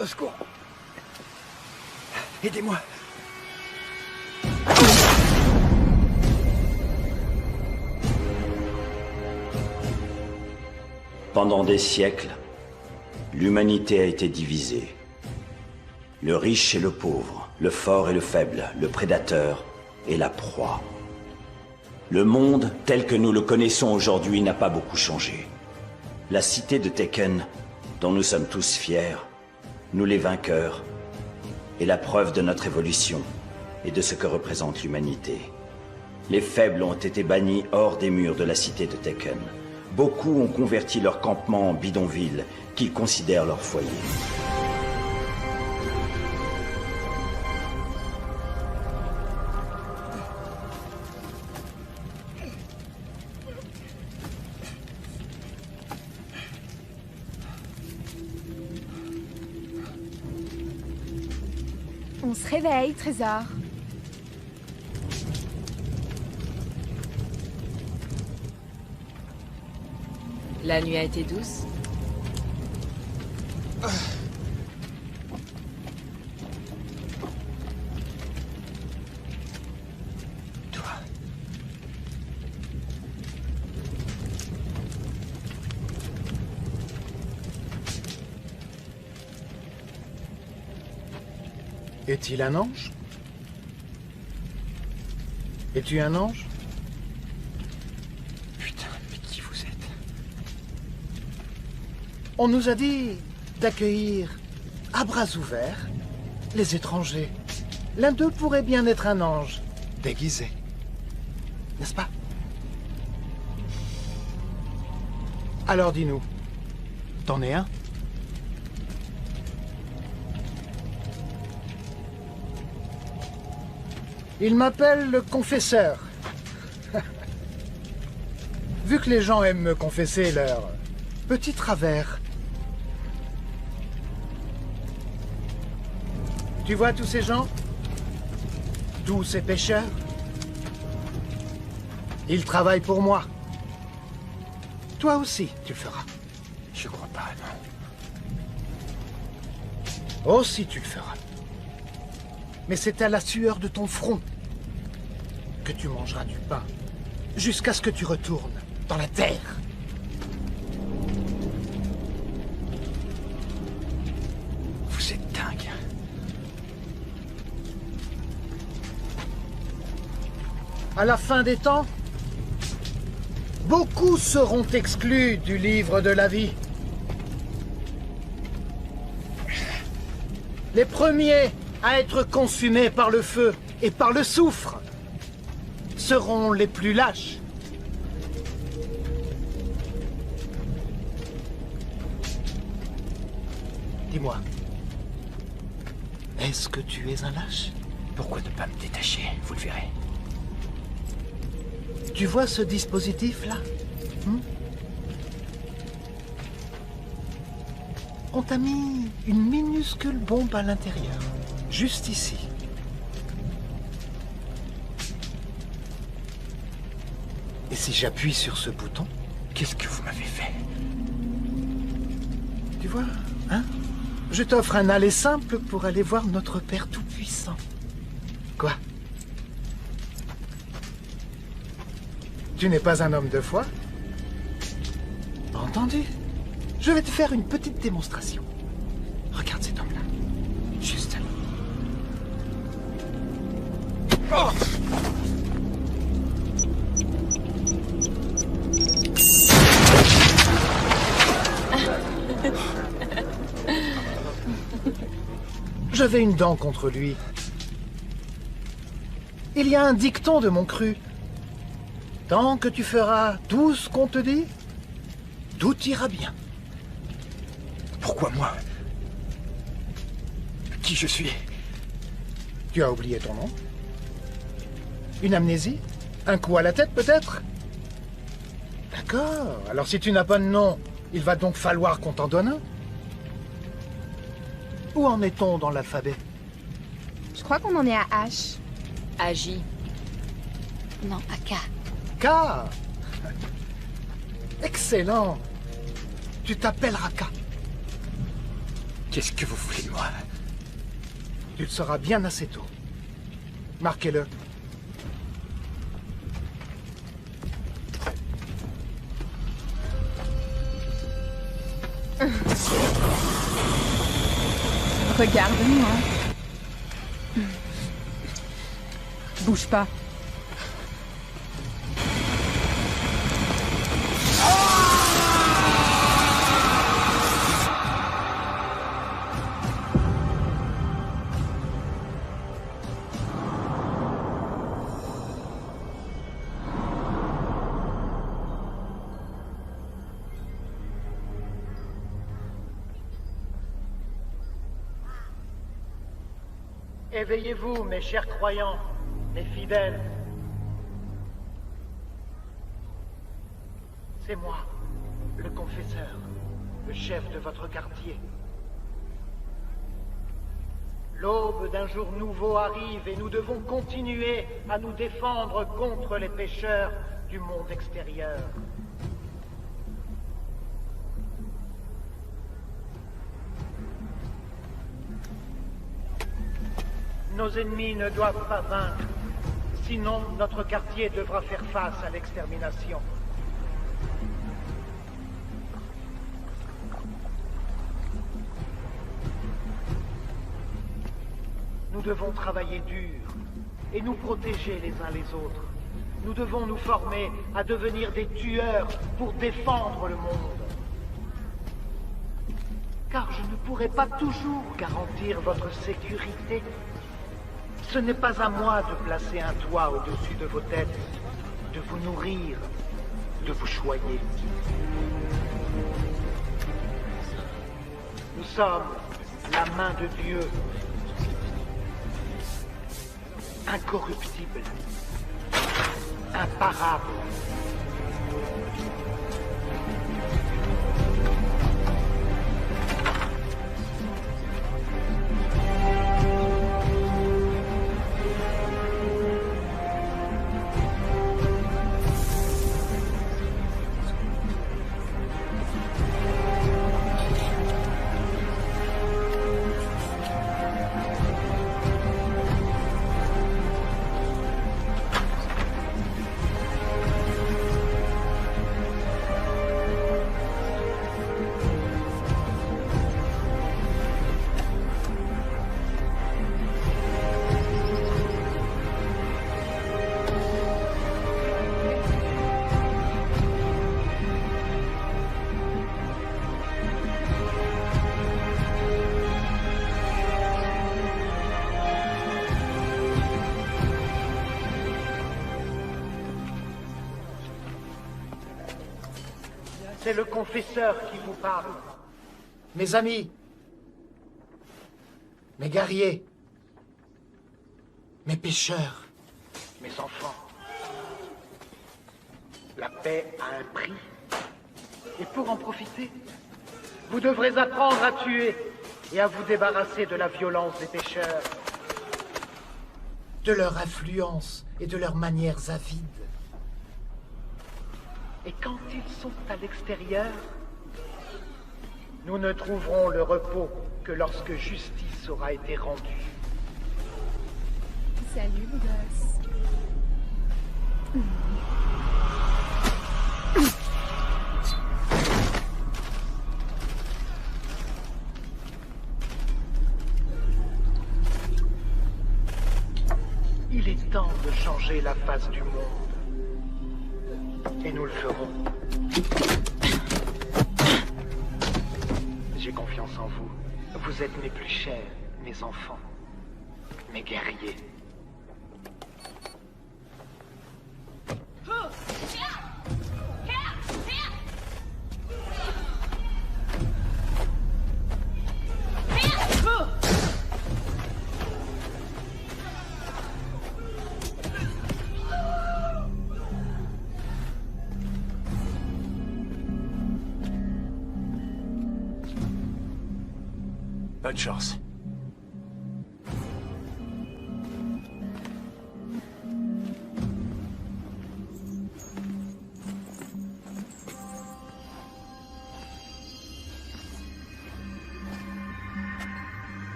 Au secours. Aidez-moi. Pendant des siècles, l'humanité a été divisée. Le riche et le pauvre, le fort et le faible, le prédateur et la proie. Le monde, tel que nous le connaissons aujourd'hui, n'a pas beaucoup changé. La cité de Tekken, dont nous sommes tous fiers, nous les vainqueurs, est la preuve de notre évolution et de ce que représente l'humanité. Les faibles ont été bannis hors des murs de la cité de Tekken. Beaucoup ont converti leur campement en bidonville qu'ils considèrent leur foyer. On se réveille, Trésor. La nuit a été douce. Toi. Est-il un ange? Es-tu un ange? Putain, mais qui vous êtes? On nous a dit d'accueillir à bras ouverts les étrangers. L'un d'eux pourrait bien être un ange, déguisé. N'est-ce pas? Alors dis-nous, t'en es un? Il m'appelle le confesseur. Vu que les gens aiment me confesser leurs petits travers. Tu vois tous ces gens? Tous ces pêcheurs? Ils travaillent pour moi. Toi aussi, tu le feras. Je crois pas, non. Aussi, tu le feras. Mais c'est à la sueur de ton front que tu mangeras du pain, jusqu'à ce que tu retournes dans la terre. Vous êtes dingue. À la fin des temps, beaucoup seront exclus du livre de la vie. Les premiers à être consumés par le feu et par le soufre seront les plus lâches. Dis-moi, est-ce que tu es un lâche? Pourquoi ne pas me détacher? Vous le verrez. Tu vois ce dispositif-là? On t'a mis une minuscule bombe à l'intérieur, juste ici. Et si j'appuie sur ce bouton, Qu'est-ce que vous m'avez fait? Tu vois, hein? Je t'offre un aller simple pour aller voir notre Père Tout-Puissant. Quoi? Tu n'es pas un homme de foi? Entendu. Je vais te faire une petite démonstration. Regarde cet homme-là. Juste là. Oh! J'avais une dent contre lui. Il y a un dicton de mon cru. Tant que tu feras tout ce qu'on te dit, tout ira bien. Pourquoi moi? Qui je suis? Tu as oublié ton nom? Une amnésie? Un coup à la tête peut-être? D'accord. Alors si tu n'as pas de nom, il va donc falloir qu'on t'en donne un. Où en est-on dans l'alphabet? Je crois qu'on en est à H. Agis. Non, à K. K. Excellent. Tu t'appelleras K. Qu'est-ce que vous voulez de moi? Tu le sauras bien assez tôt. Marquez-le. Regarde-moi. Bouge pas. Éveillez-vous, mes chers croyants, mes fidèles. C'est moi, le confesseur, le chef de votre quartier. L'aube d'un jour nouveau arrive et nous devons continuer à nous défendre contre les pécheurs du monde extérieur. Nos ennemis ne doivent pas vaincre, sinon notre quartier devra faire face à l'extermination. Nous devons travailler dur et nous protéger les uns les autres. Nous devons nous former à devenir des tueurs pour défendre le monde. Car je ne pourrai pas toujours garantir votre sécurité. Ce n'est pas à moi de placer un toit au-dessus de vos têtes, de vous nourrir, de vous choyer. Nous sommes la main de Dieu, incorruptible, imparable. C'est le confesseur qui vous parle. Mes amis, mes guerriers, mes pécheurs, mes enfants. La paix a un prix. Et pour en profiter, vous devrez apprendre à tuer et à vous débarrasser de la violence des pécheurs, de leur influence et de leurs manières avides. Et quand ils sont à l'extérieur, nous ne trouverons le repos que lorsque justice aura été rendue. Salut, beau gosse. Il est temps de changer la face du monde. Et nous le ferons. J'ai confiance en vous. Vous êtes mes plus chers, mes enfants, mes guerriers. Bonne chance.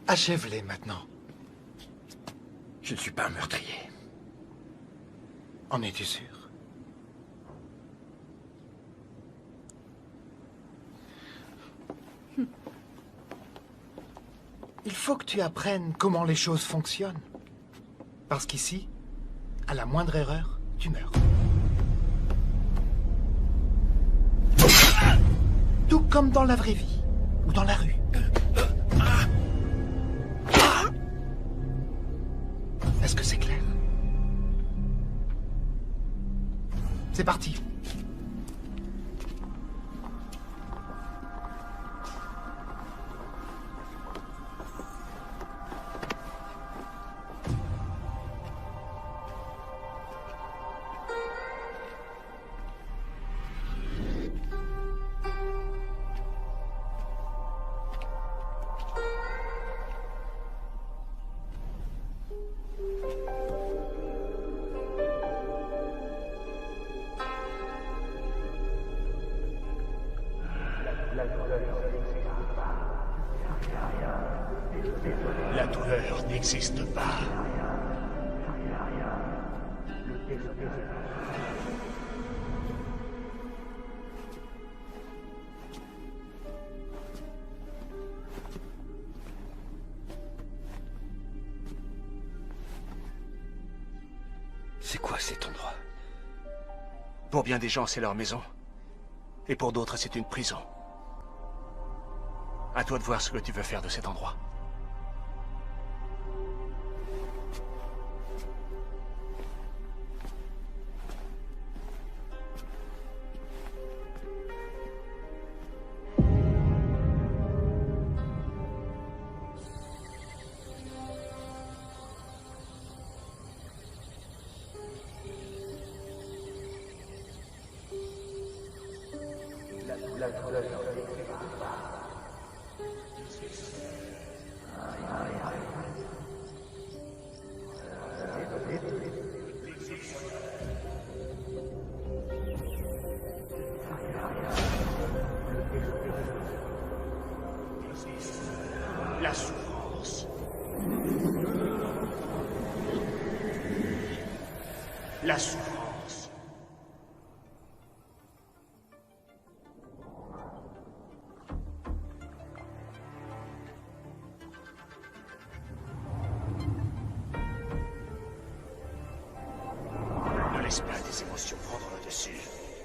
Achève-les maintenant. Je ne suis pas un meurtrier. En es-tu sûr? Il faut que tu apprennes comment les choses fonctionnent. Parce qu'ici, à la moindre erreur, tu meurs. Tout comme dans la vraie vie, ou dans la rue. Est-ce que c'est clair? C'est parti. La douleur n'existe pas. C'est quoi cet endroit? Pour bien des gens, c'est leur maison. Et pour d'autres, c'est une prison. À toi de voir ce que tu veux faire de cet endroit. La souffrance. la souffrance. Ne laisse pas tes émotions prendre le dessus.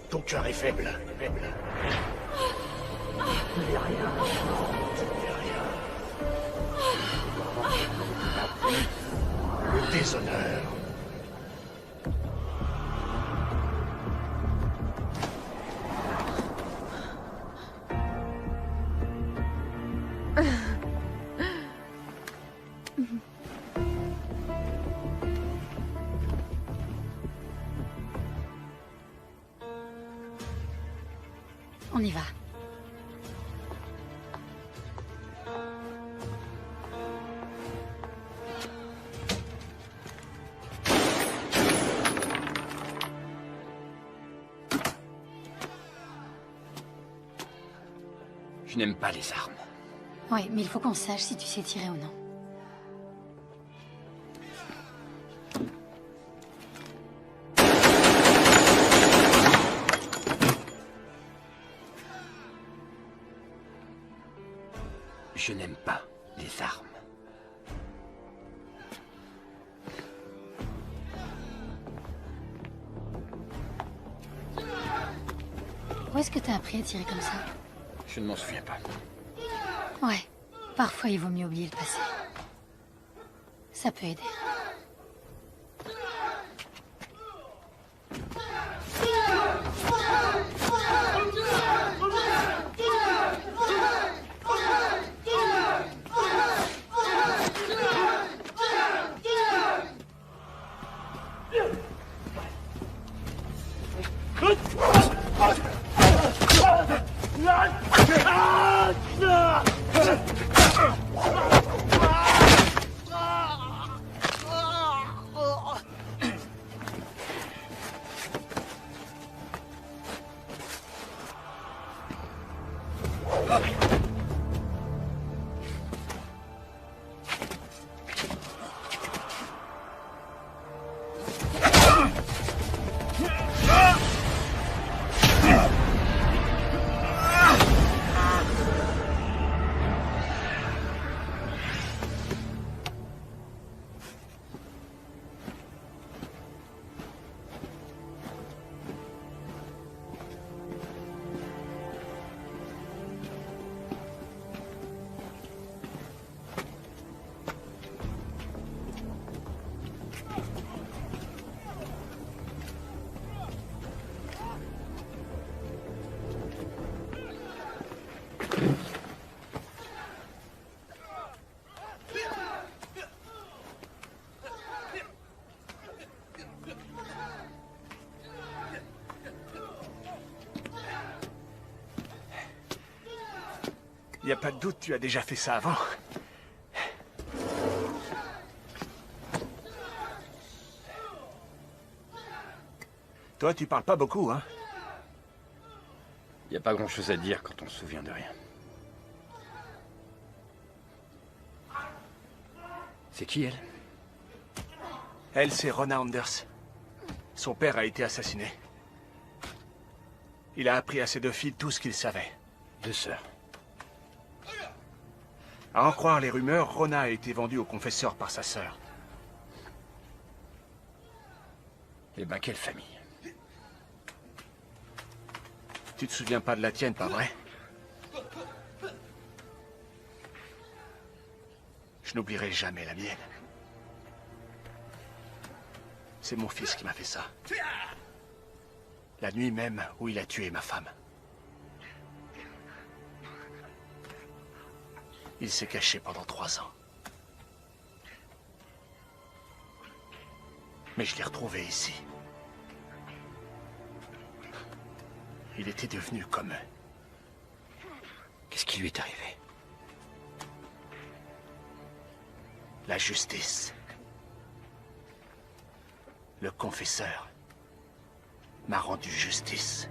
Ton cœur est faible, faible. Tu n'es rien. Tu n'es rien. Le déshonneur. On y va. Je n'aime pas les armes. Ouais, mais il faut qu'on sache si tu sais tirer ou non. Je n'aime pas les armes. Où est-ce que t'as appris à tirer comme ça? Je ne m'en souviens pas. Ouais, parfois il vaut mieux oublier le passé. Ça peut aider. Y a pas de doute, tu as déjà fait ça avant. Toi, tu parles pas beaucoup, hein? Y a pas grand-chose à dire quand on se souvient de rien. C'est qui, elle? Elle, c'est Rona Anders. Son père a été assassiné. Il a appris à ses deux filles tout ce qu'il savait. 2 sœurs. À en croire les rumeurs, Rona a été vendue au confesseur par sa sœur. Eh ben, quelle famille. Tu te souviens pas de la tienne, pas vrai? Je n'oublierai jamais la mienne. C'est mon fils qui m'a fait ça. La nuit même où il a tué ma femme. Il s'est caché pendant 3 ans. Mais je l'ai retrouvé ici. Il était devenu comme eux. Qu'est-ce qui lui est arrivé? La justice. Le confesseur m'a rendu justice.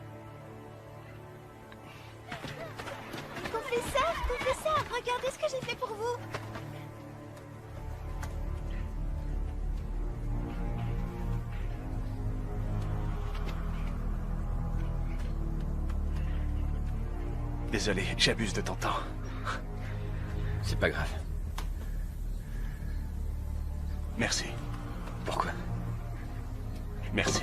Confesseur, regardez ce que j'ai fait pour vous. Désolé, j'abuse de ton temps. C'est pas grave. Merci. Pourquoi? Merci.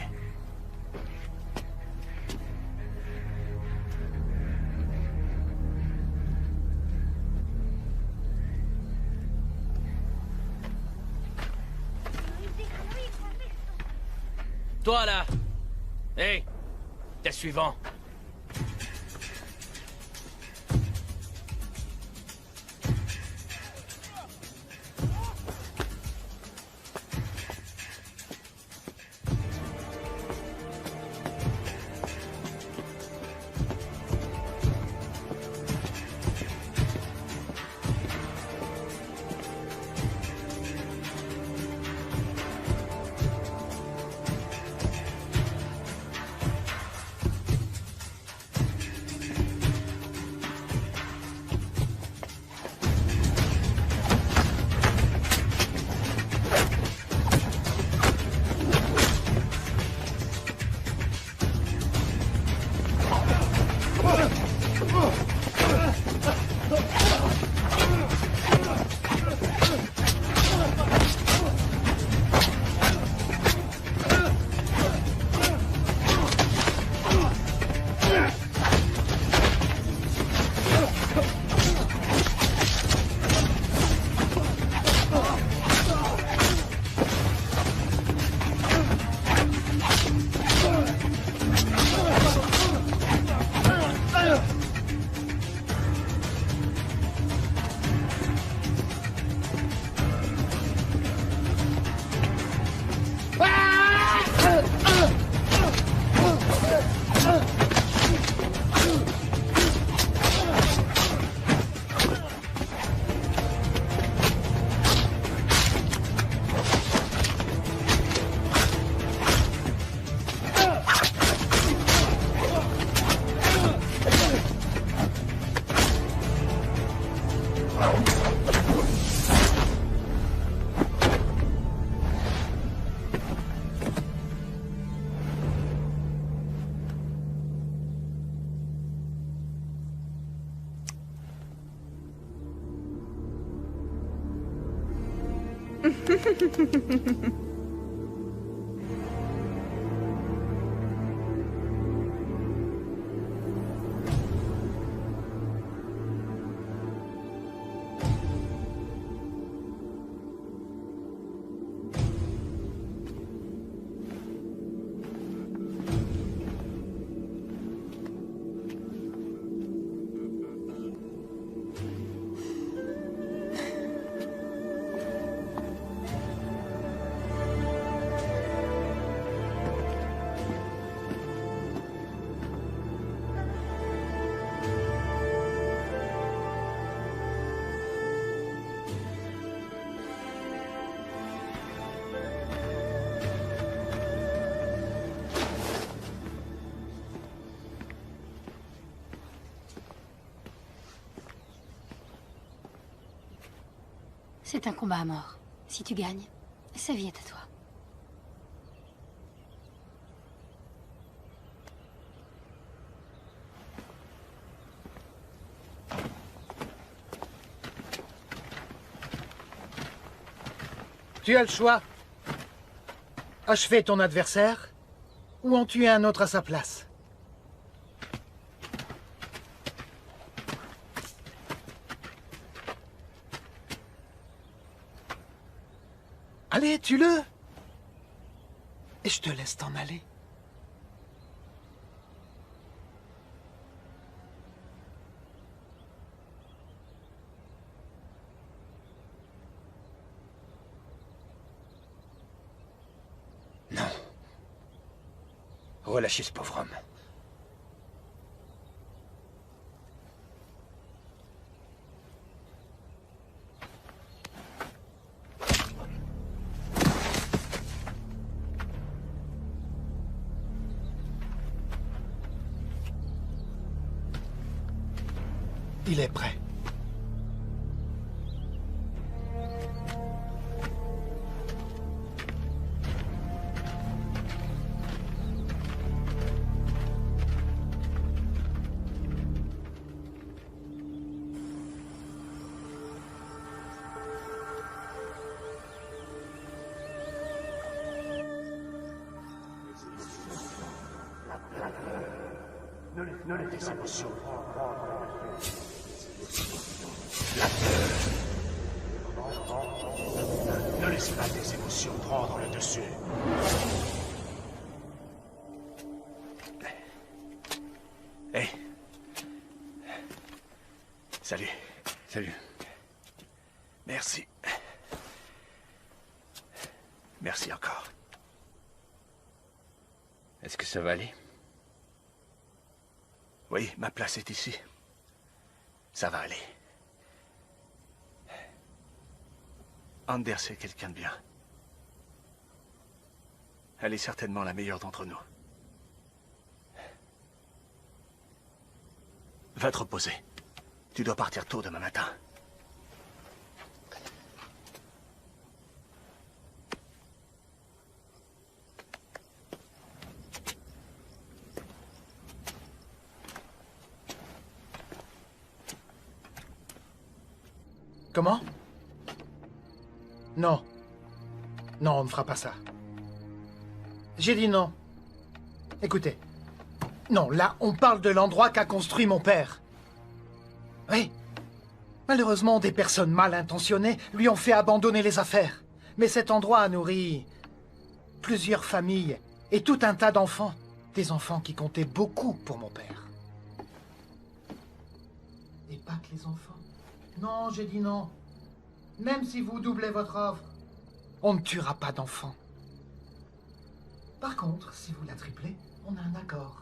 Toi là! Hé! T'es suivant! C'est un combat à mort. Si tu gagnes, sa vie est à toi. Tu as le choix. Achever ton adversaire ou en tuer un autre à sa place. Allez, tue-le. Et je te laisse t'en aller. Non. Relâchez ce pauvre homme. Il est prêt. Ne laisse tes émotions. La peur. Ne laisse pas tes émotions prendre le dessus. Hey. Salut. Salut. Merci. Merci encore. Est-ce que ça va aller? Oui, ma place est ici. Ça va aller. Anders est quelqu'un de bien. Elle est certainement la meilleure d'entre nous. Va te reposer. Tu dois partir tôt demain matin. Comment? Non. Non, on ne fera pas ça. J'ai dit non. Écoutez. Non, là, on parle de l'endroit qu'a construit mon père. Oui. Malheureusement, des personnes mal intentionnées lui ont fait abandonner les affaires. Mais cet endroit a nourri plusieurs familles et tout un tas d'enfants. Des enfants qui comptaient beaucoup pour mon père. Et pas que les enfants. Non, j'ai dit non. Même si vous doublez votre offre, on ne tuera pas d'enfants. Par contre, si vous la triplez, on a un accord.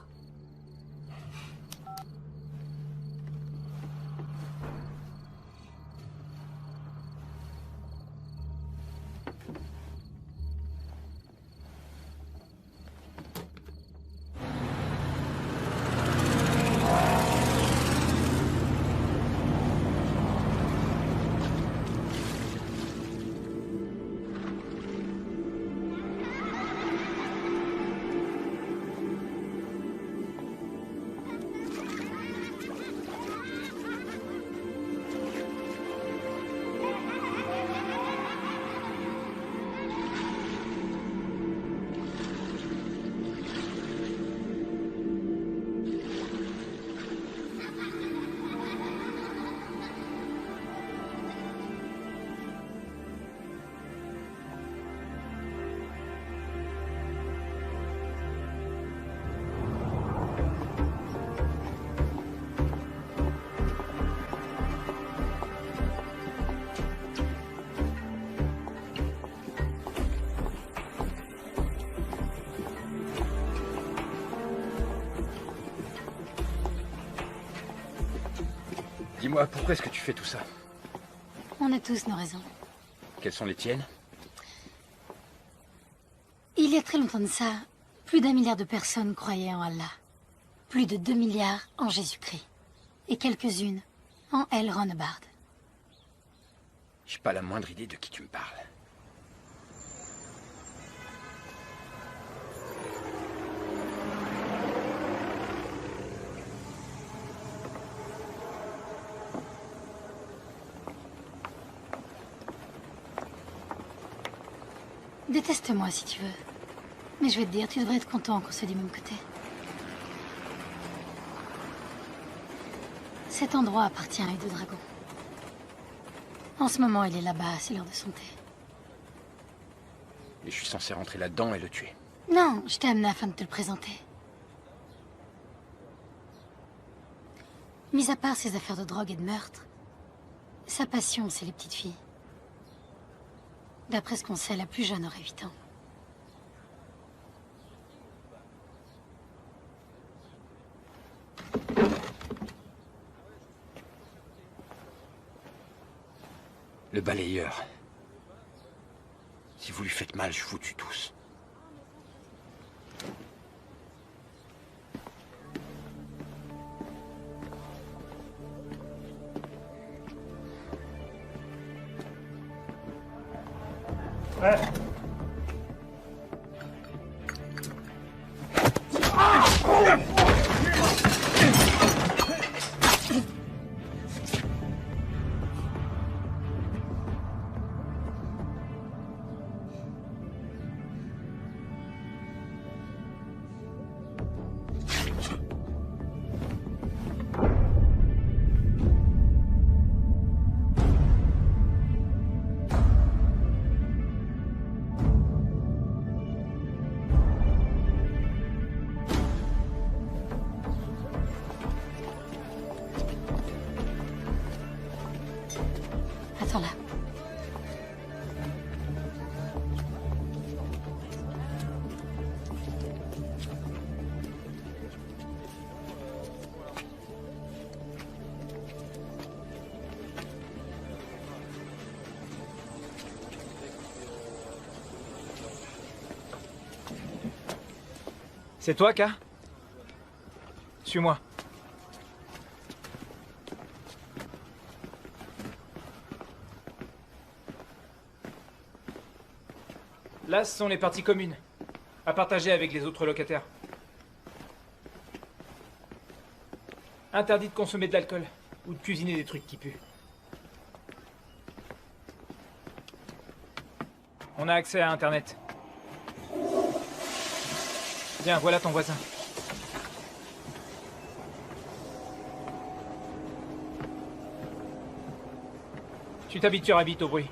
Dis-moi, pourquoi est-ce que tu fais tout ça? On a tous nos raisons. Quelles sont les tiennes? Il y a très longtemps de ça, plus d'1 milliard de personnes croyaient en Allah. Plus de 2 milliards en Jésus-Christ. Et quelques-unes en El Ronebard. J'ai pas la moindre idée de qui tu me parles. Déteste-moi si tu veux. Mais je vais te dire, tu devrais être content qu'on soit du même côté. Cet endroit appartient à Deux Dragons. En ce moment, il est là-bas, c'est l'heure de son thé. Et je suis censé rentrer là-dedans et le tuer. Non, je t'ai amené afin de te le présenter. Mis à part ses affaires de drogue et de meurtre, sa passion, c'est les petites filles. D'après ce qu'on sait, la plus jeune aurait 8 ans. Le balayeur. Si vous lui faites mal, je vous tue tous. C'est toi, K? Suis-moi. Là, ce sont les parties communes, à partager avec les autres locataires. Interdit de consommer de l'alcool, ou de cuisiner des trucs qui puent. On a accès à Internet. Viens, voilà ton voisin. Tu t'habitueras vite au bruit.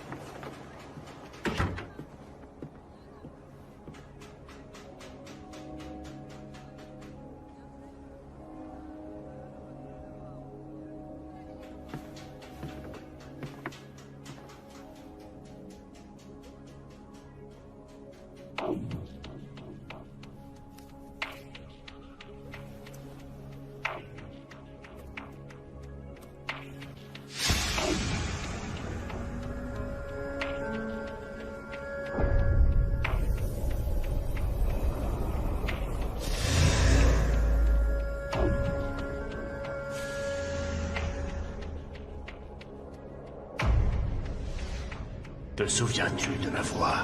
Te souviens-tu de ma voix?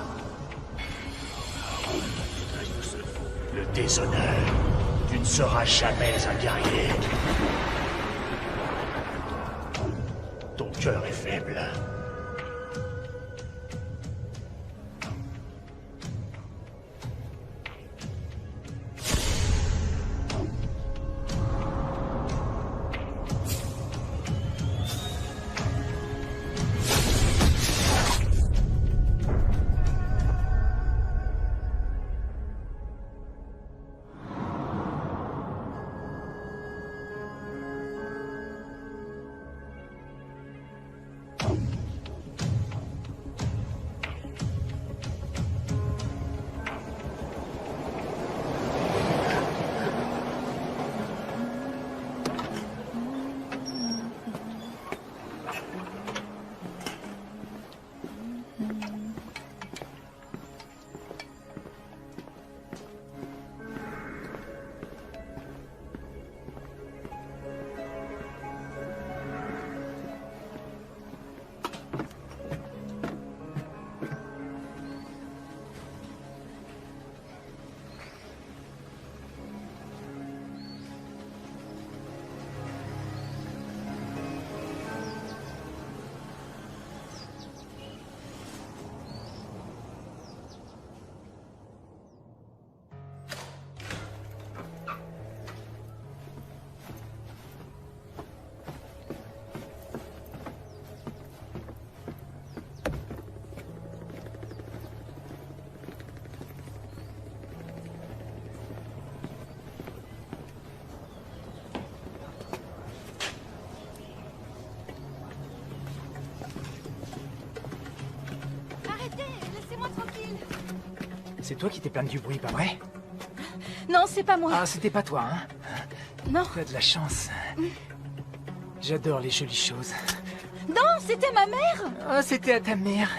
Le déshonneur. Tu ne seras jamais un guerrier. Ton cœur est faible. C'est toi qui t'es plainte du bruit, pas vrai? Non, c'est pas moi. Ah, c'était pas toi, hein? Non. Tu as de la chance. J'adore les jolies choses. Non, c'était ma mère. Oh, c'était à ta mère.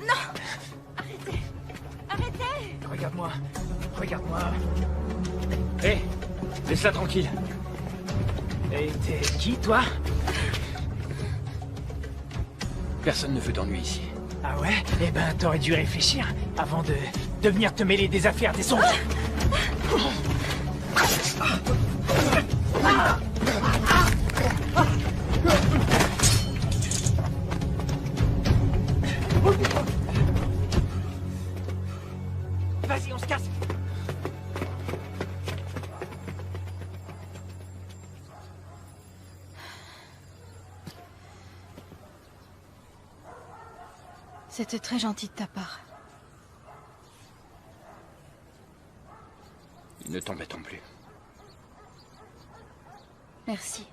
Non. Arrêtez. Arrêtez. Regarde-moi. Regarde-moi. Hé, laisse-la tranquille. Et t'es qui, toi? Personne ne veut d'ennui ici. Ah ouais? Eh ben, t'aurais dû réfléchir avant de venir te mêler des affaires des autres. Vas-y, on se casse. C'était très gentil de ta part. Ne t'embêtons plus. Merci.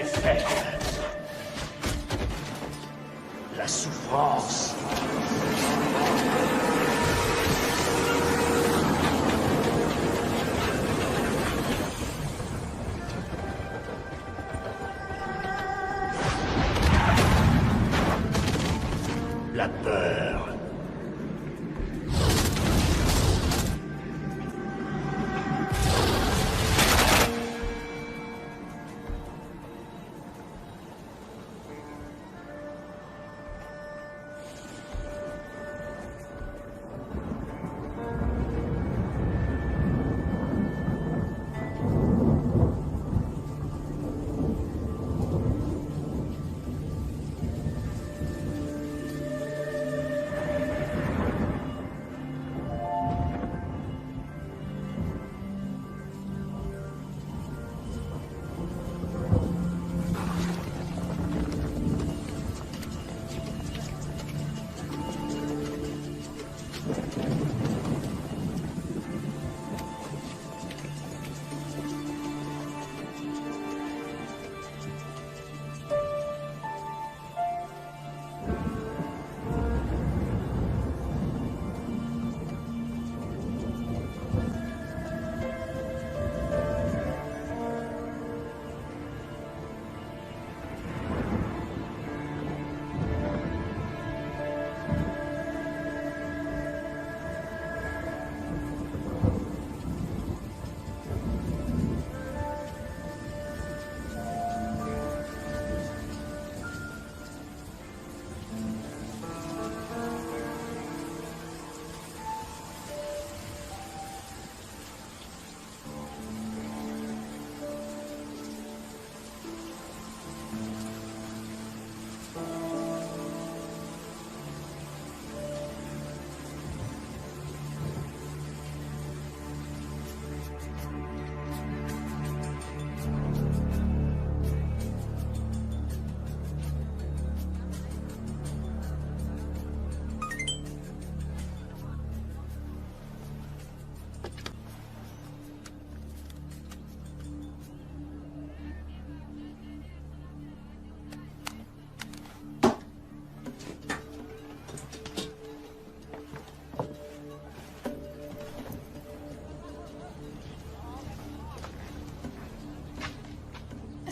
est faible. La souffrance. La peur.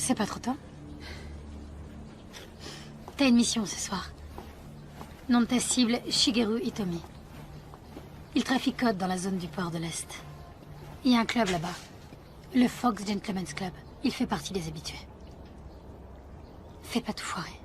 C'est pas trop tôt? T'as une mission ce soir. Nom de ta cible, Shigeru Hitomi. Il trafique code dans la zone du port de l'Est. Il y a un club là-bas. Le Fox Gentlemen's Club. Il fait partie des habitués. Fais pas tout foirer.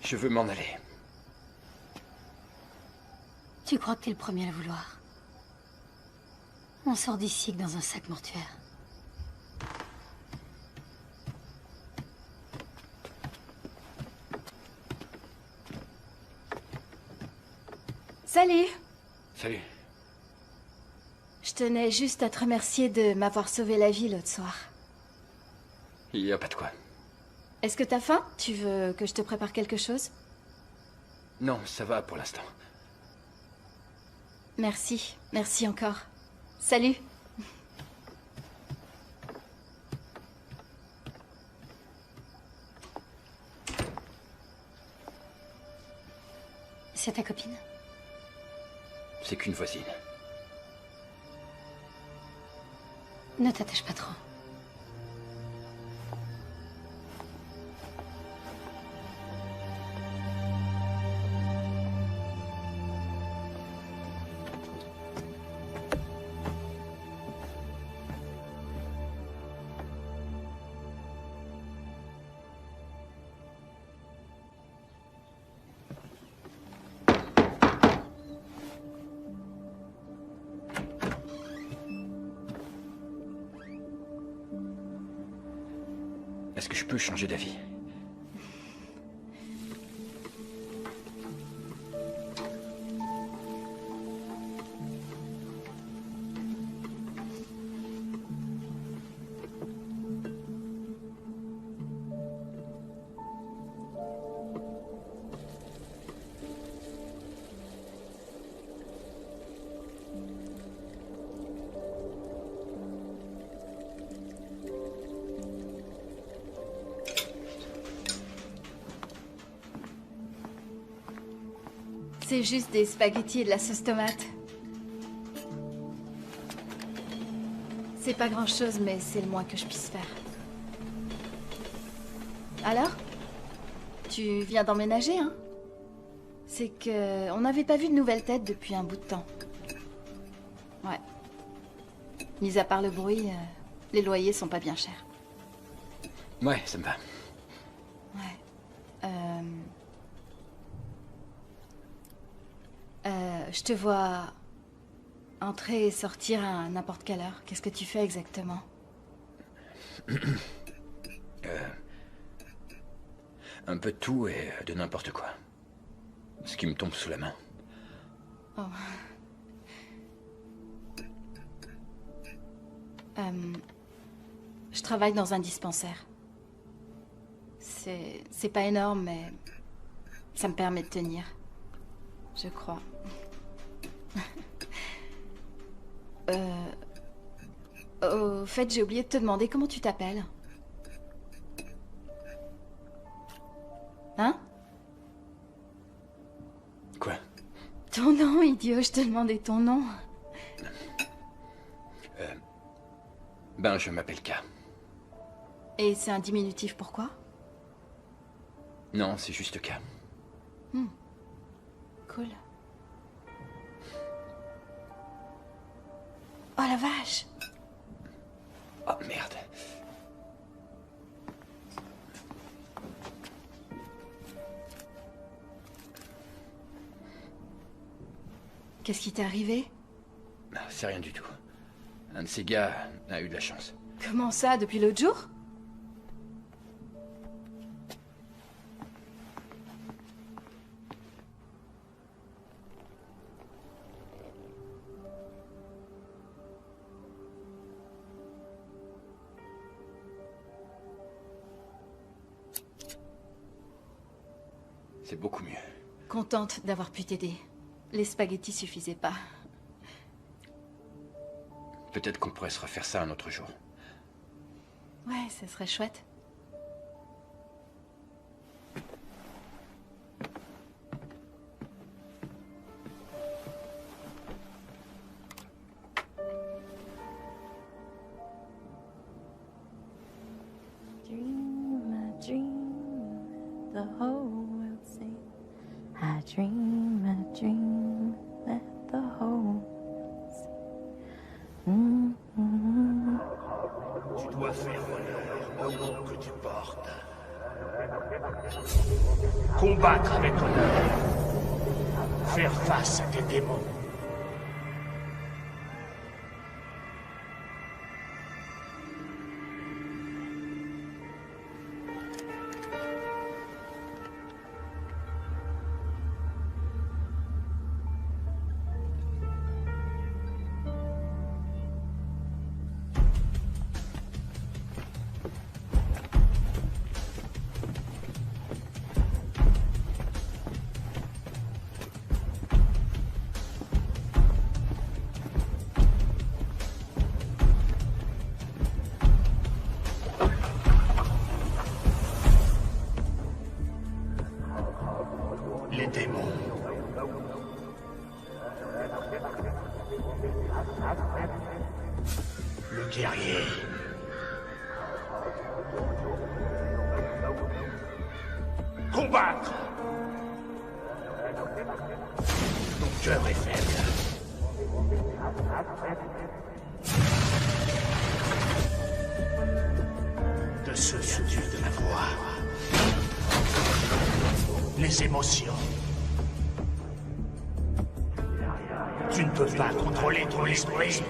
Je veux m'en aller. Tu crois que t'es le premier à le vouloir? On sort d'ici que dans un sac mortuaire. Salut! Salut. Je tenais juste à te remercier de m'avoir sauvé la vie l'autre soir. Il y a pas de quoi. Est-ce que t'as faim? Tu veux que je te prépare quelque chose? Non, ça va pour l'instant. Merci. Merci encore. Salut! C'est ta copine? C'est qu'une voisine. Ne t'attache pas trop. Est-ce que je peux changer d'avis? C'est juste des spaghettis et de la sauce tomate. C'est pas grand-chose, mais c'est le moins que je puisse faire. Alors? Tu viens d'emménager, hein? C'est que... on n'avait pas vu de nouvelles têtes depuis un bout de temps. Ouais. Mis à part le bruit, les loyers sont pas bien chers. Ouais, ça me va. Ouais. Je te vois entrer et sortir à n'importe quelle heure. Qu'est-ce que tu fais exactement? Un peu de tout et de n'importe quoi. Ce qui me tombe sous la main. Oh. Je travaille dans un dispensaire. C'est pas énorme, mais ça me permet de tenir. Je crois. Au fait, j'ai oublié de te demander comment tu t'appelles. Hein? Quoi? Ton nom, idiot, je te demandais ton nom. Ben, je m'appelle K. Et c'est un diminutif, pourquoi? Non, c'est juste K. Cool. Oh la vache! Oh merde. Qu'est-ce qui t'est arrivé? C'est rien du tout. Un de ces gars a eu de la chance. Comment ça, depuis l'autre jour? C'est beaucoup mieux. Contente d'avoir pu t'aider. Les spaghettis suffisaient pas. Peut-être qu'on pourrait se refaire ça un autre jour. Ouais, ça serait chouette. The whole world sing. I dream, let the whole world sing. Tu dois faire honneur au nom que tu portes. Combattre avec honneur. Faire face à tes démons. Les démons. Le guerrier. Combattre. Ton cœur est faible. Te souviens-tu de la voix? Les émotions. Tu ne peux pas contrôler ton esprit.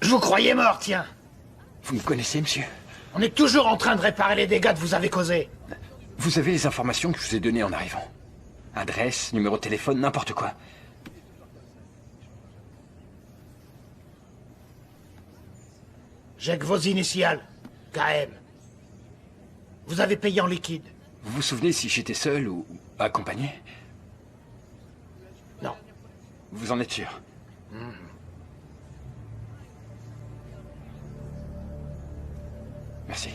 Je vous croyais mort, tiens. Vous me connaissez, monsieur? On est toujours en train de réparer les dégâts que vous avez causés. Vous avez les informations que je vous ai données en arrivant. Adresse, numéro de téléphone, n'importe quoi. J'ai que vos initiales. KM. Vous avez payé en liquide. Vous vous souvenez si j'étais seul ou accompagné? Non. Vous en êtes sûr? Merci.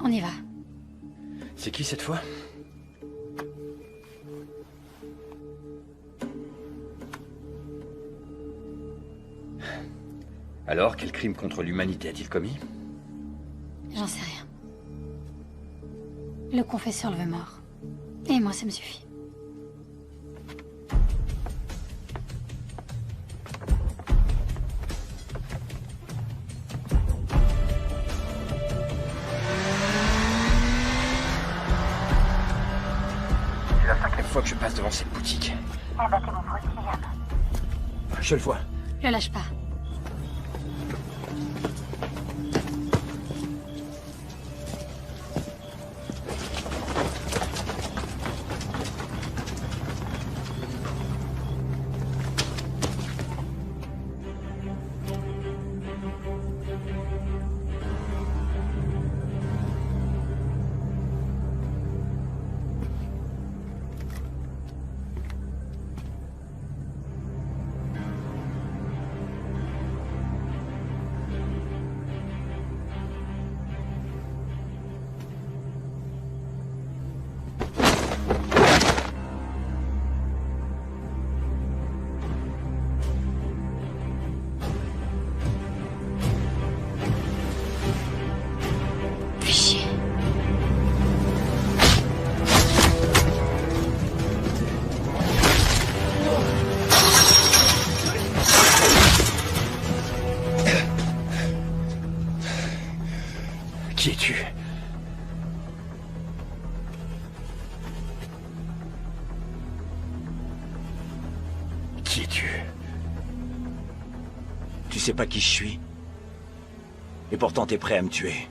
On y va. C'est qui cette fois? Alors, quel crime contre l'humanité a-t-il commis? J'en sais rien. Le confesseur le veut mort. Et moi, ça me suffit. C'est la 5e fois que je passe devant cette boutique. Abattez mon faux William. Je le vois. Le lâche pas. Qui es-tu? Tu sais pas qui je suis? Et pourtant t'es prêt à me tuer.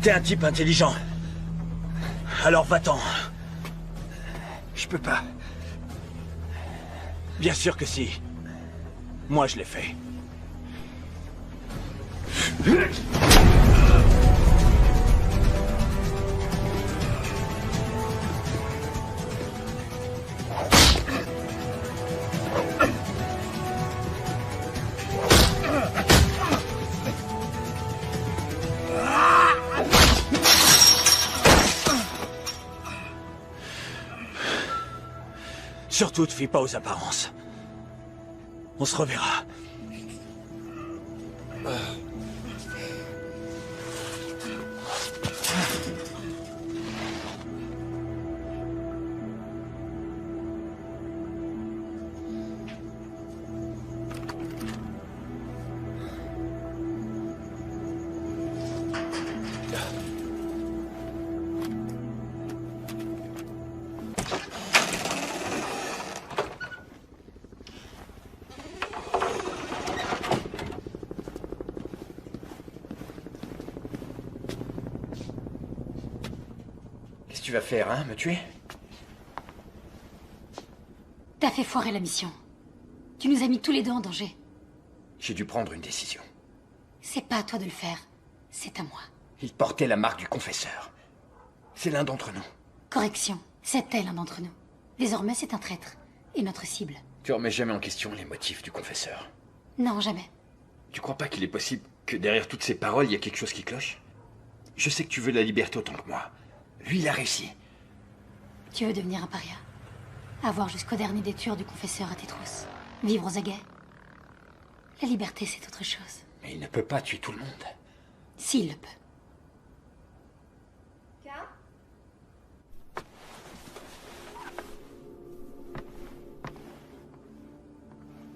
T'es un type intelligent. Alors va-t'en. Je peux pas. Bien sûr que si. Moi je l'ai fait. Surtout, te fie pas aux apparences. On se reverra. Qu'est-ce que tu vas faire, hein? Me tuer? T'as fait foirer la mission. Tu nous as mis tous les deux en danger. J'ai dû prendre une décision. C'est pas à toi de le faire. C'est à moi. Il portait la marque du confesseur. C'est l'un d'entre nous. Correction. C'était l'un d'entre nous. Désormais, c'est un traître. Et notre cible. Tu remets jamais en question les motifs du confesseur. Non, jamais. Tu crois pas qu'il est possible que derrière toutes ces paroles, il y a quelque chose qui cloche? Je sais que tu veux la liberté autant que moi. Lui, il a réussi. Tu veux devenir un paria? Avoir jusqu'au dernier des tueurs du confesseur à tes trousses? Vivre aux aguets? La liberté, c'est autre chose. Mais il ne peut pas tuer tout le monde. S'il le peut.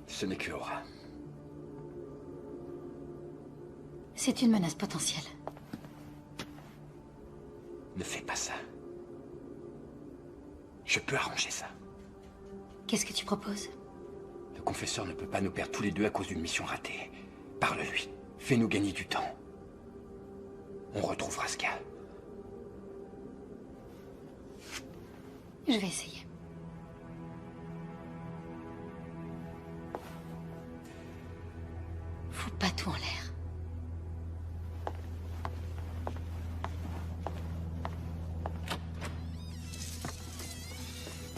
Ce n'est que Aura. C'est une menace potentielle. Ne fais pas ça. Je peux arranger ça. Qu'est-ce que tu proposes? Le confesseur ne peut pas nous perdre tous les deux à cause d'une mission ratée. Parle-lui. Fais-nous gagner du temps. On retrouve Vraska. Je vais essayer. Fous pas tout en l'air.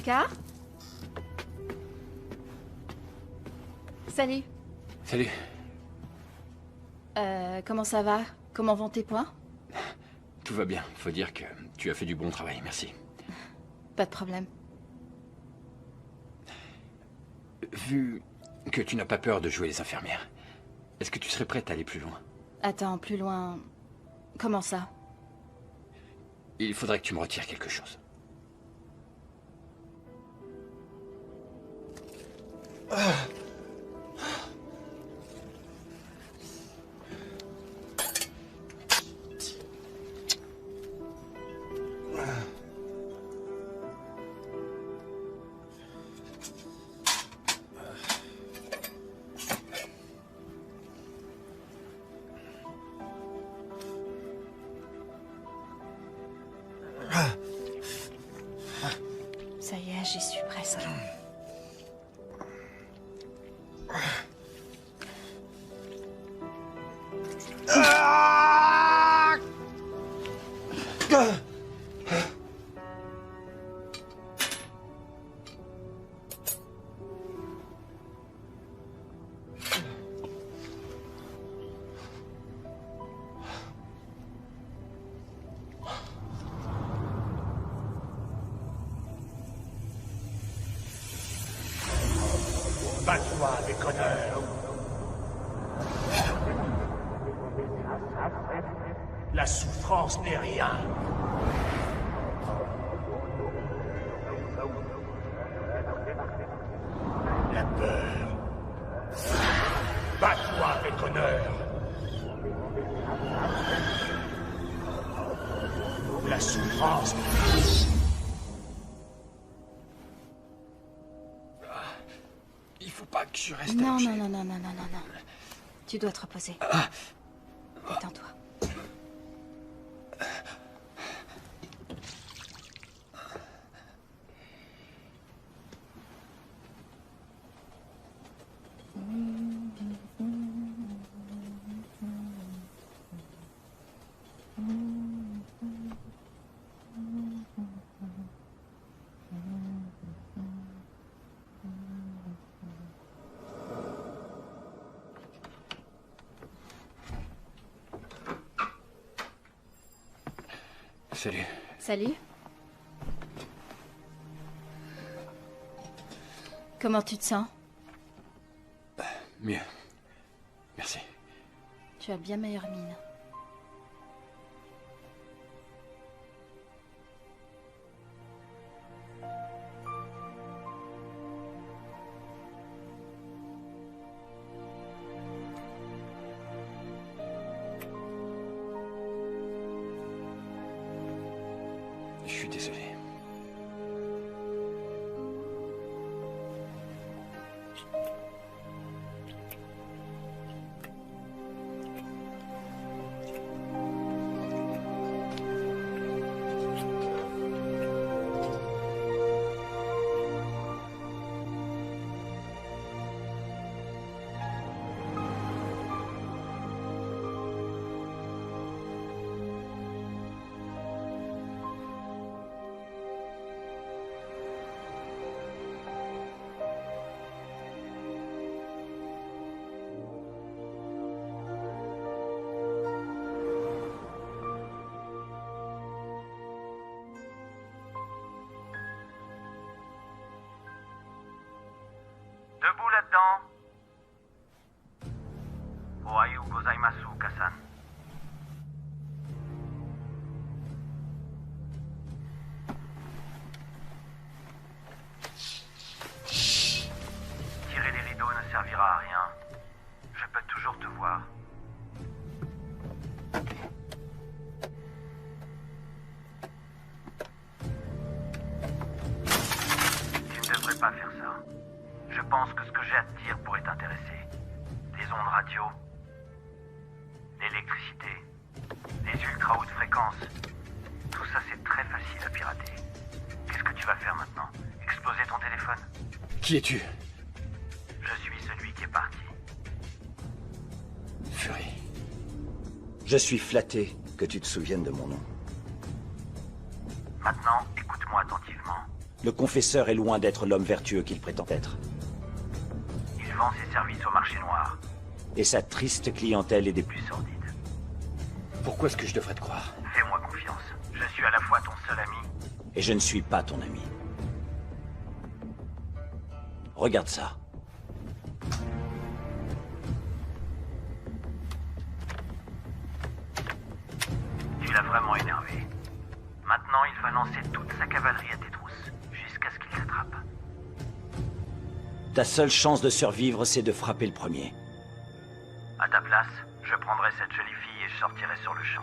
Car? Salut. Salut. Comment ça va? Comment vont tes points? Tout va bien. Faut dire que tu as fait du bon travail. Merci. Pas de problème. Vu que tu n'as pas peur de jouer les infirmières, est-ce que tu serais prête à aller plus loin? Attends, plus loin... Comment ça? Il faudrait que tu me retires quelque chose. Ça y est, j'y suis presque. Bats-toi avec honneur. La souffrance n'est rien. la souffrance. Il faut pas que je reste Non, allongé. non. Tu dois te reposer. Détends-toi. Salut. Salut. Comment tu te sens? Mieux. Merci. Tu as bien meilleure mine. Je suis désolé. Debout là-dedans. Ohayo gozaimasu, Kassan. Tirer les rideaux ne servira à rien. Je peux toujours te voir. Tu ne devrais pas faire ça. Je pense que ce que j'ai à te dire pourrait t'intéresser. Les ondes radio, l'électricité, les ultra hautes fréquences. Tout ça, c'est très facile à pirater. Qu'est-ce que tu vas faire maintenant? Exploser ton téléphone? Qui es-tu? Je suis celui qui est parti. Fury. Je suis flatté que tu te souviennes de mon nom. Maintenant, écoute-moi attentivement. Le confesseur est loin d'être l'homme vertueux qu'il prétend être. Il vend ses services au marché noir. Et sa triste clientèle est des plus sordides. Pourquoi est-ce que je devrais te croire? Fais-moi confiance. Je suis à la fois ton seul ami. Et je ne suis pas ton ami. Regarde ça. Tu l'as vraiment énervé. Maintenant, il va lancer toute sa cavalerie à tes trousses, jusqu'à ce qu'il t'attrape. Ta seule chance de survivre, c'est de frapper le premier. À ta place, je prendrai cette jolie fille et je sortirai sur le champ.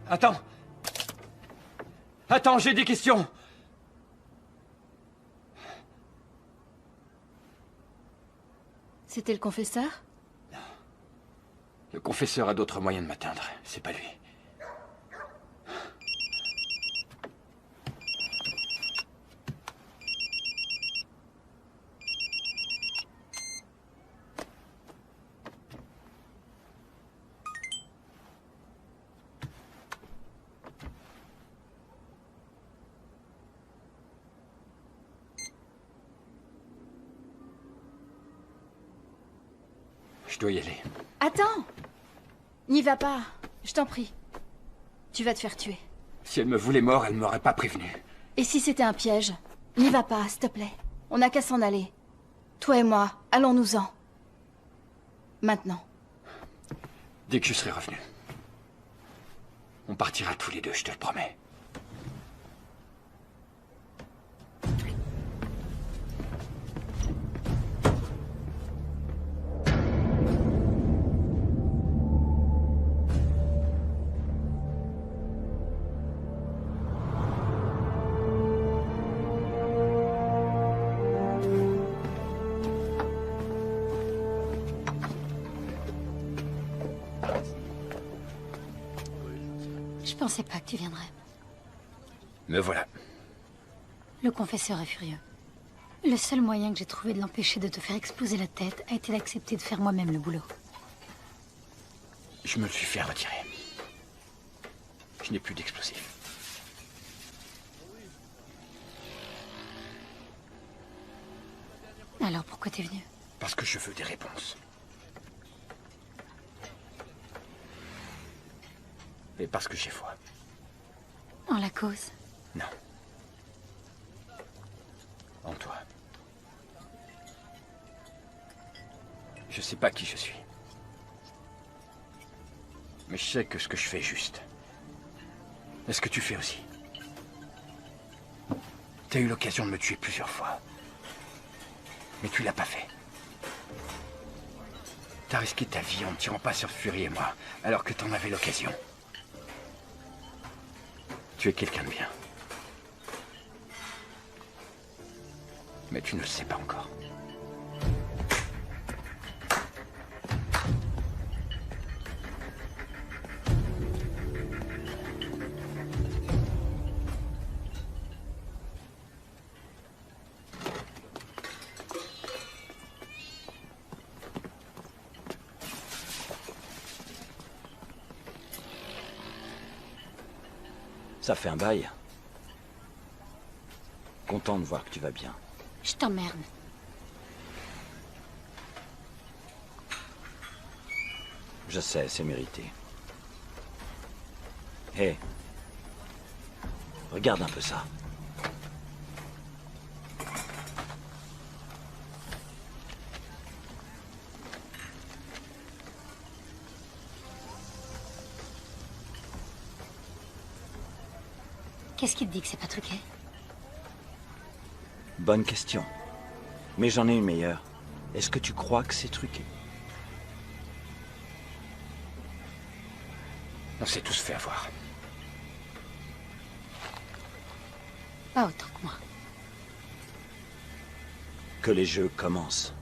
Attends. Attends, j'ai des questions. C'était le confesseur? Le confesseur a d'autres moyens de m'atteindre. C'est pas lui. Je dois y aller. Attends! N'y va pas, je t'en prie. Tu vas te faire tuer. Si elle me voulait mort, elle m'aurait pas prévenu. Et si c'était un piège? N'y va pas, s'il te plaît. On n'a qu'à s'en aller. Toi et moi, allons-nous-en. Maintenant. Dès que je serai revenu. On partira tous les deux, je te le promets. pensais pas que tu viendrais. Me voilà. Le confesseur est furieux. Le seul moyen que j'ai trouvé de l'empêcher de te faire exploser la tête a été d'accepter de faire moi-même le boulot. Je me le suis fait retirer. Je n'ai plus d'explosifs. Alors pourquoi t'es venu? Parce que je veux des réponses. Et parce que j'ai foi. En la cause? Non. En toi. Je sais pas qui je suis. Mais je sais que ce que je fais est juste. Est-ce que tu fais aussi? T'as eu l'occasion de me tuer plusieurs fois. Mais tu l'as pas fait. T'as risqué ta vie en ne tirant pas sur Fury et moi, alors que t'en avais l'occasion. Tu es quelqu'un de bien. Mais tu ne le sais pas encore. Ça fait un bail. Content de voir que tu vas bien. Je t'emmerde. Je sais, c'est mérité. Hé. Regarde un peu ça. Qu'est-ce qui te dit que c'est pas truqué? Bonne question. Mais j'en ai une meilleure. Est-ce que tu crois que c'est truqué? On s'est tous fait avoir. Pas autant que moi. Que les jeux commencent.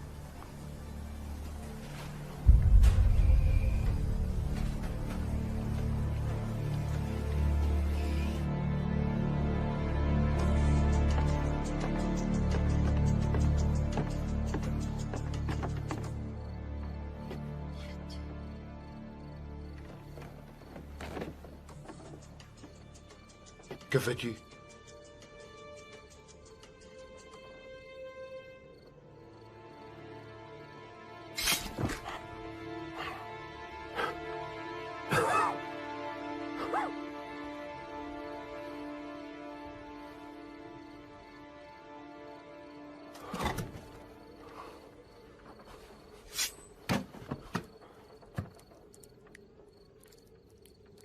Que veux-tu?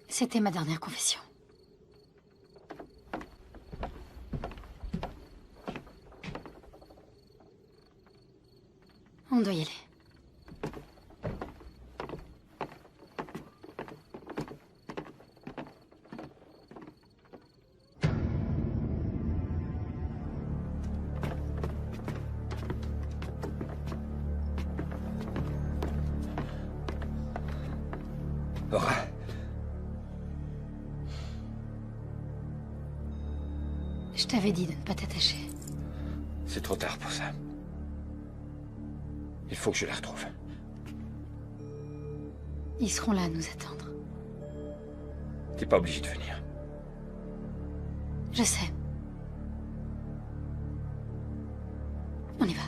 C'était ma dernière confession. On doit y aller. Laura. Je t'avais dit de ne pas t'attacher. C'est trop tard pour ça. Il faut que je la retrouve. Ils seront là à nous attendre. T'es pas obligé de venir. Je sais. On y va.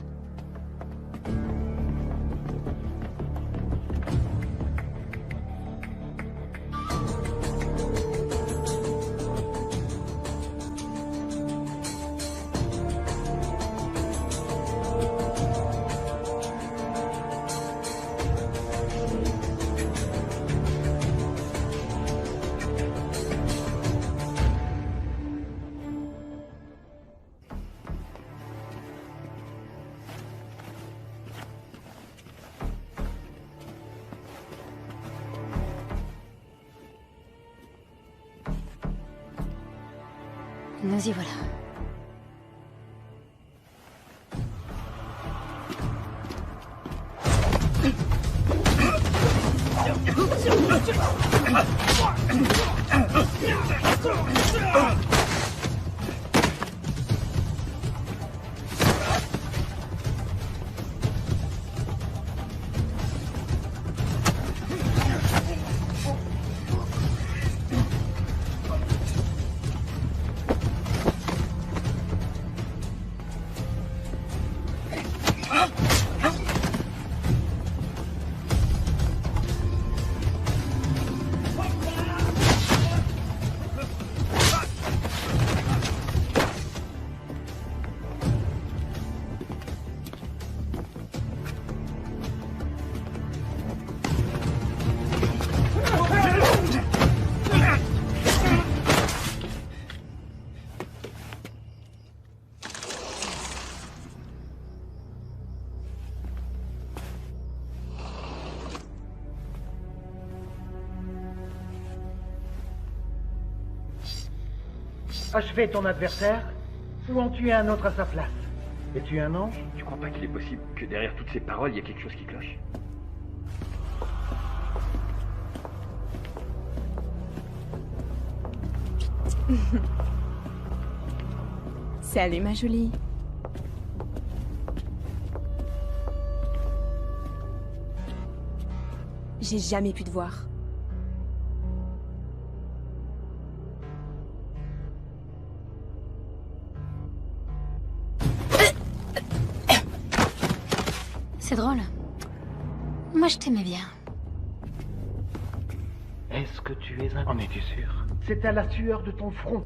Nous y voilà. Achevez ton adversaire ou en tuer un autre à sa place. Es-tu un ange? Tu crois pas qu'il est possible que derrière toutes ces paroles, il y a quelque chose qui cloche? Salut ma jolie. J'ai jamais pu te voir. C'est drôle. Moi, je t'aimais bien. Est-ce que tu es un... En es-tu sûr? C'est à la sueur de ton front.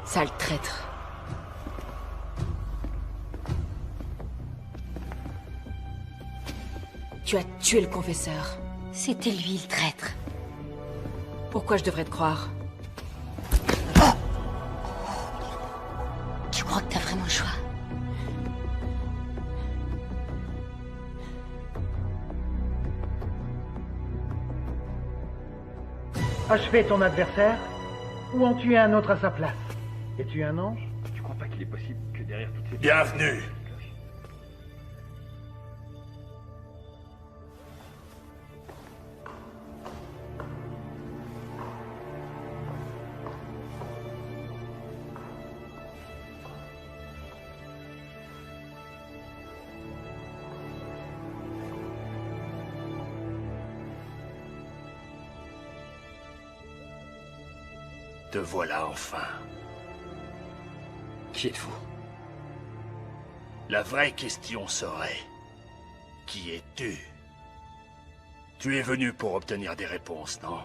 Sale traître. Tu as tué le confesseur. C'était lui le traître. Pourquoi je devrais te croire? Tu crois que t'as vraiment le choix? Achevez ton adversaire ou en tuer un autre à sa place. Es-tu un ange? Tu crois pas qu'il est possible que derrière toutes ces... Bienvenue. Te voilà enfin. Qui êtes-vous? La vraie question serait... Qui es-tu? Tu es venu pour obtenir des réponses, non?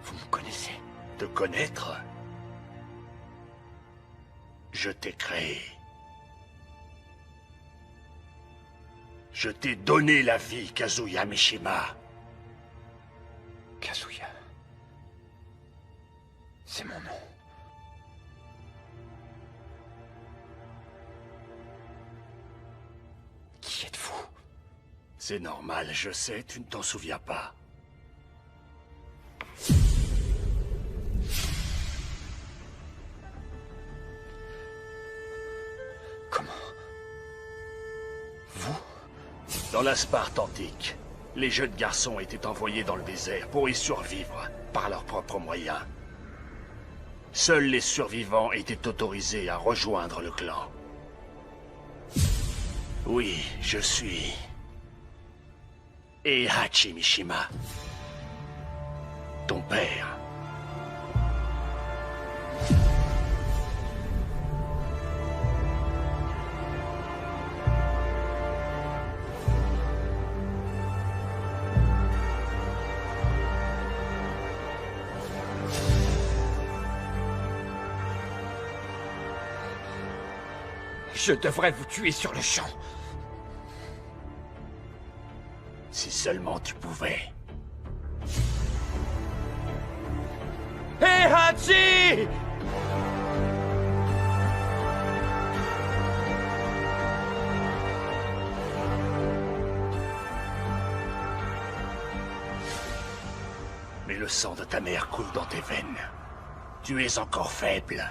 Vous me connaissez? Te connaître? Je t'ai créé. Je t'ai donné la vie, Kazuya Mishima. Kazuya. C'est mon nom. Qui êtes-vous? C'est normal, je sais, tu ne t'en souviens pas. Comment? Vous? Dans la Sparte antique, les jeunes garçons étaient envoyés dans le désert pour y survivre par leurs propres moyens. Seuls les survivants étaient autorisés à rejoindre le clan. Oui, je suis... Heihachi Mishima. Ton père. Je devrais vous tuer sur le champ. Si seulement tu pouvais. Heihachi! Mais le sang de ta mère coule dans tes veines. Tu es encore faible.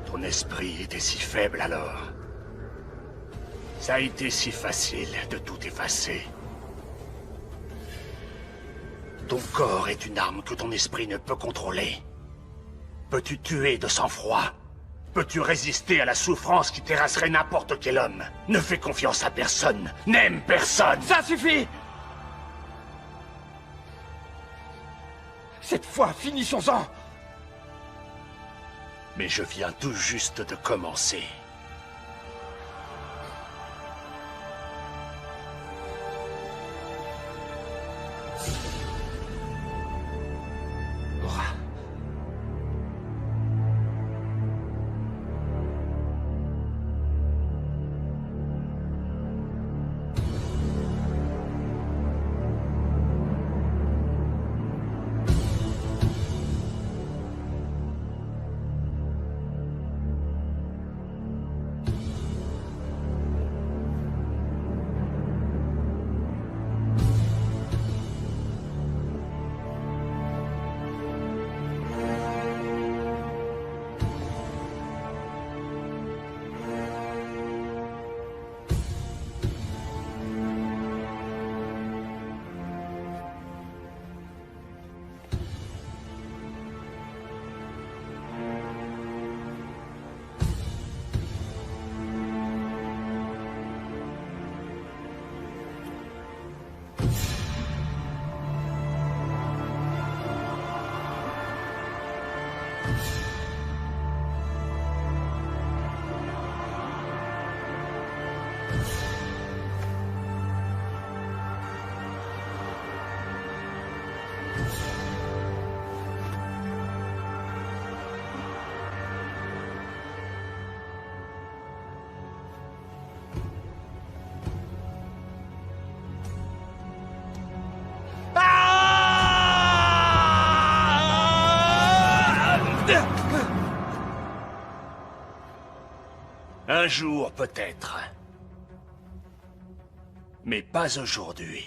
Ton esprit était si faible alors. Ça a été si facile de tout effacer. Ton corps est une arme que ton esprit ne peut contrôler. Peux-tu tuer de sang-froid? Peux-tu résister à la souffrance qui terrasserait n'importe quel homme? Ne fais confiance à personne, n'aime personne. Ça suffit! Cette fois, finissons-en! Mais je viens tout juste de commencer. Un jour, peut-être. Mais pas aujourd'hui.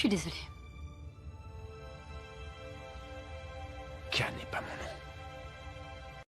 suis désolée. Khan n'est pas mon nom.